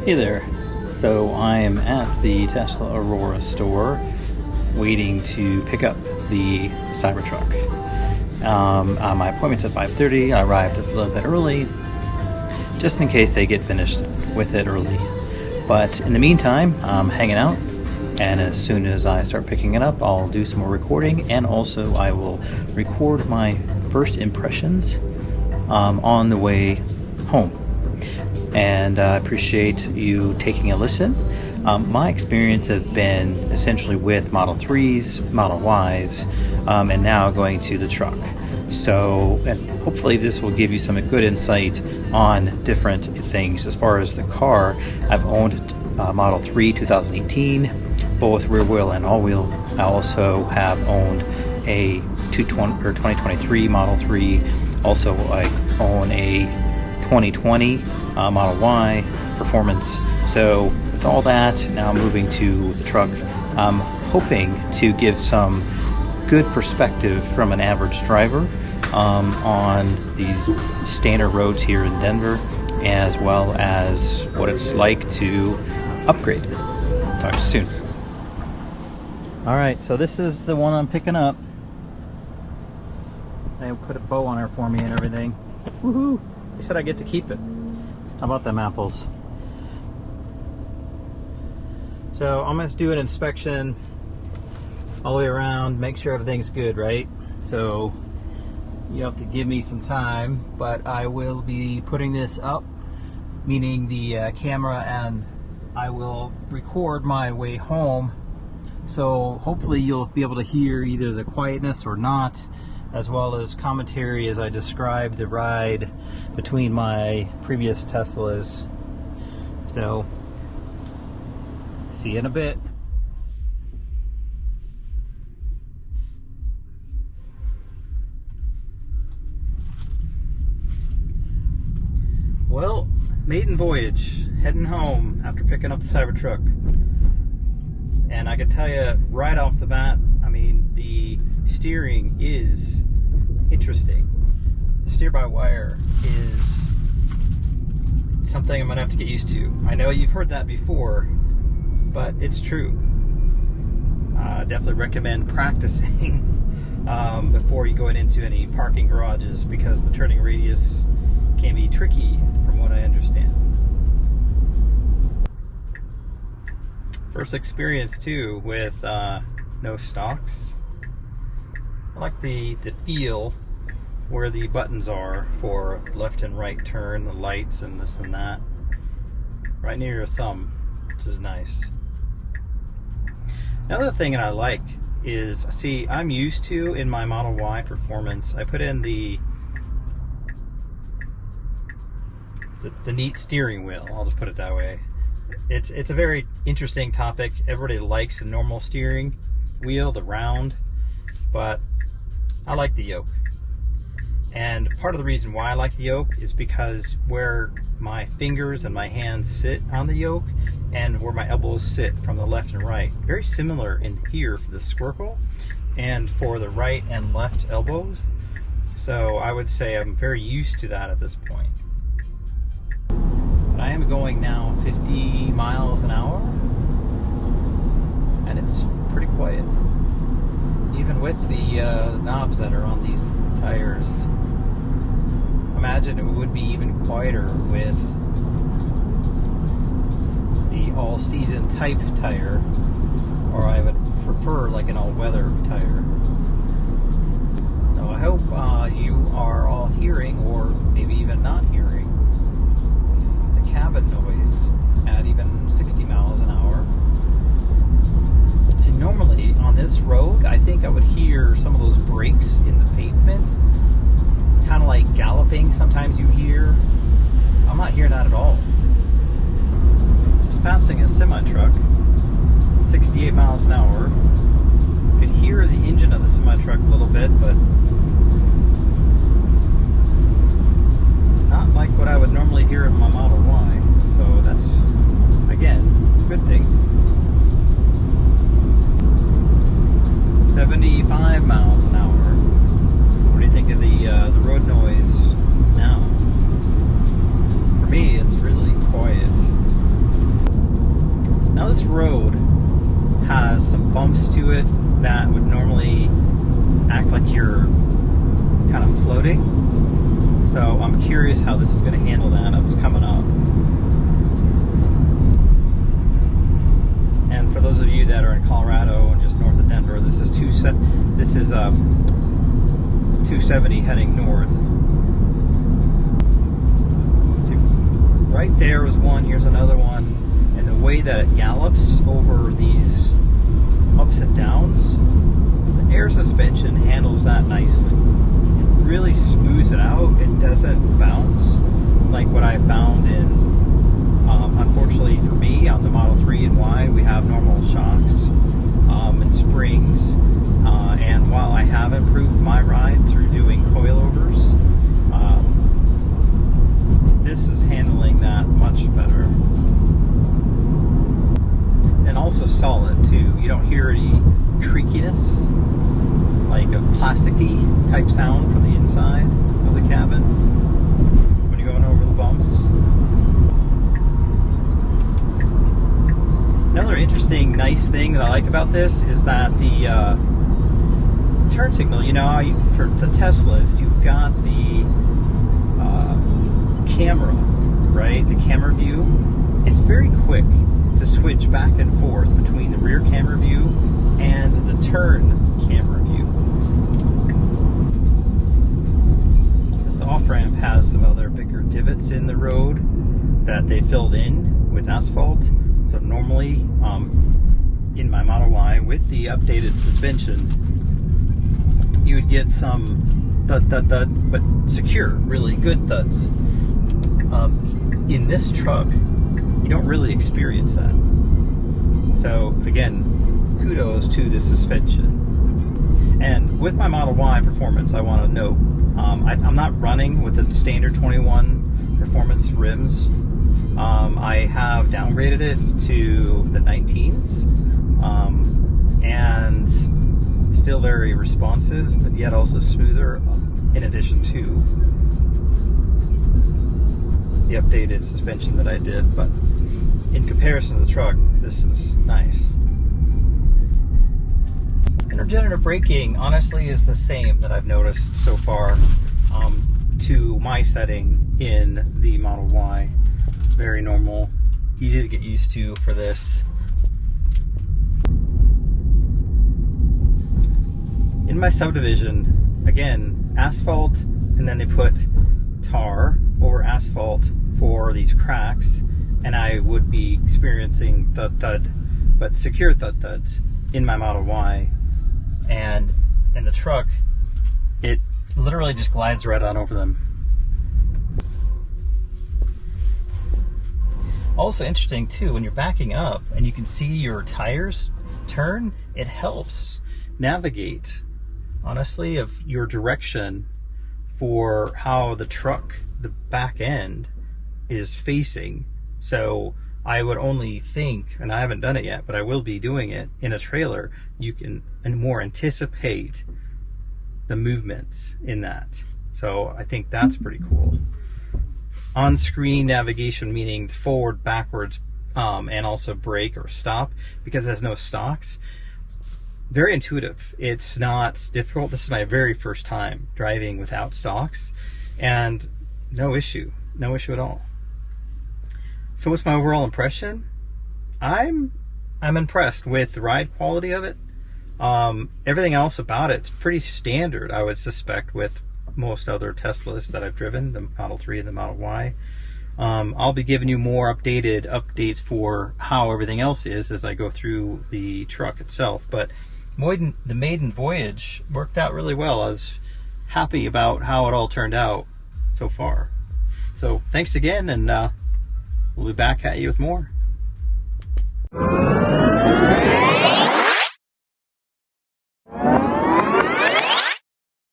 Hey there. So I am at the Tesla Aurora store waiting to pick up the Cybertruck. My appointment's at 5:30. I arrived a little bit early just in case they get finished with it early. But in the meantime, I'm hanging out, and as soon as I start picking it up, I'll do some more recording, and also I will record my first impressions on the way home. And I appreciate you taking a listen. My experience has been essentially with Model 3s, Model Ys, and now going to the truck. So, and hopefully this will give you some good insight on different things. As far as the car, I've owned Model 3 2018, both rear wheel and all wheel. I also have owned a 2023 Model 3. Also, I own a 2020 Model Y Performance. So with all that, now moving to the truck, I'm hoping to give some good perspective from an average driver on these standard roads here in Denver, as well as what it's like to upgrade. Talk to you soon. Alright, so this is the one I'm picking up. They put a bow on her for me and everything. Woohoo! They said I get to keep it. How about them apples? So I'm going to do an inspection all the way around, make sure everything's good, right? So you have to give me some time, but I will be putting this up, meaning the camera, and I will record my way home. So hopefully you'll be able to hear either the quietness or not, as well as commentary as I describe the ride between my previous Teslas. So, see you in a bit. Well, maiden voyage, heading home after picking up the Cybertruck. And I can tell you right off the bat, I mean, the steering is interesting. The steer-by-wire is something I'm going to have to get used to. I know you've heard that before, but it's true. I definitely recommend practicing before you go into any parking garages, because the turning radius can be tricky from what I understand. First experience too with no stocks. I like the feel where the buttons are for left and right turn, the lights and this and that, right near your thumb, which is nice. Another thing that I like is, see, I'm used to, in my Model Y Performance, I put in the neat steering wheel, I'll just put it that way. It's a very interesting topic. Everybody likes the normal steering wheel, the round, but I like the yoke. And part of the reason why I like the yoke is because where my fingers and my hands sit on the yoke and where my elbows sit from the left and right, very similar in here for the squircle and for the right and left elbows. So I would say I'm very used to that at this point. But I am going now 50 miles an hour, and it's pretty quiet. Even with the knobs that are on these tires. Imagine it would be even quieter with the all-season type tire, or I would prefer like an all-weather tire. So I hope you are all hearing, or maybe even not hearing, the cabin noise at even 60 miles an hour. See, normally on this road, I think I would hear some of those brakes in the pavement, kind of like galloping sometimes you hear. I'm not hearing that at all. Just passing a semi-truck, 68 miles an hour. Could hear the engine of the semi-truck a little bit, but not like what I would normally hear in my Model Y. So that's, again, a good thing. 75 miles an hour. What do you think of the road noise now? For me, it's really quiet. that would normally act like you're kind of floating. So I'm curious how this is going to handle that. It's coming up. And for those of you that are in Colorado and just north of Denver, this is 270 heading north. See, right there was one. Here's another one. And the way that it gallops over these ups and downs, the air suspension handles that nicely. It really smooths it out. It doesn't bounce like what I found in, unfortunately for me, on the Model 3 and Y, we have normal shocks and springs. And while I have improved my ride through doing coilovers, this is handling that much better. And also solid too. You don't hear any creakiness, like of plasticky type sound from the inside of the cabin when you're going over the bumps. Another interesting, nice thing that I like about this is that the turn signal, you know, for the Teslas, you've got the camera, right? The camera view. It's very quick to switch back and forth between the rear camera view and the turn camera view. This off-ramp has some other bigger divots in the road that they filled in with asphalt. So normally, in my Model Y, with the updated suspension, you would get some thud, thud, thud, but secure, really good thuds. In this truck, you don't really experience that. So again, kudos to the suspension. And with my Model Y performance, I want to note, I'm not running with the standard 21 performance rims. I have downgraded it to the 19s, and still very responsive, but yet also smoother, in addition to the updated suspension that I did. But in comparison to the truck, this is nice. Intergenerative braking honestly is the same that I've noticed so far to my setting in the Model Y. Very normal, easy to get used to for this. In my subdivision, again, asphalt, and then they put tar over asphalt for these cracks, and I would be experiencing thud thud, but secure thud thuds in my Model Y. And in the truck, it literally just glides right on over them. Also interesting too, when you're backing up and you can see your tires turn, it helps navigate, honestly, of your direction for how the truck, the back end, is facing. So I would only think, and I haven't done it yet, but I will be doing it in a trailer, you can more anticipate the movements in that. So I think that's pretty cool. On-screen navigation, meaning forward, backwards, and also brake or stop, because it has no stocks. Very intuitive. It's not difficult. This is my very first time driving without stocks, and no issue at all. So what's my overall impression? I'm impressed with the ride quality of it. Everything else about it's pretty standard, I would suspect, with most other Teslas that I've driven, the Model 3 and the Model Y. I'll be giving you more updates for how everything else is as I go through the truck itself. But the maiden voyage worked out really well. I was happy about how it all turned out so far. So thanks again, and we'll be back at you with more.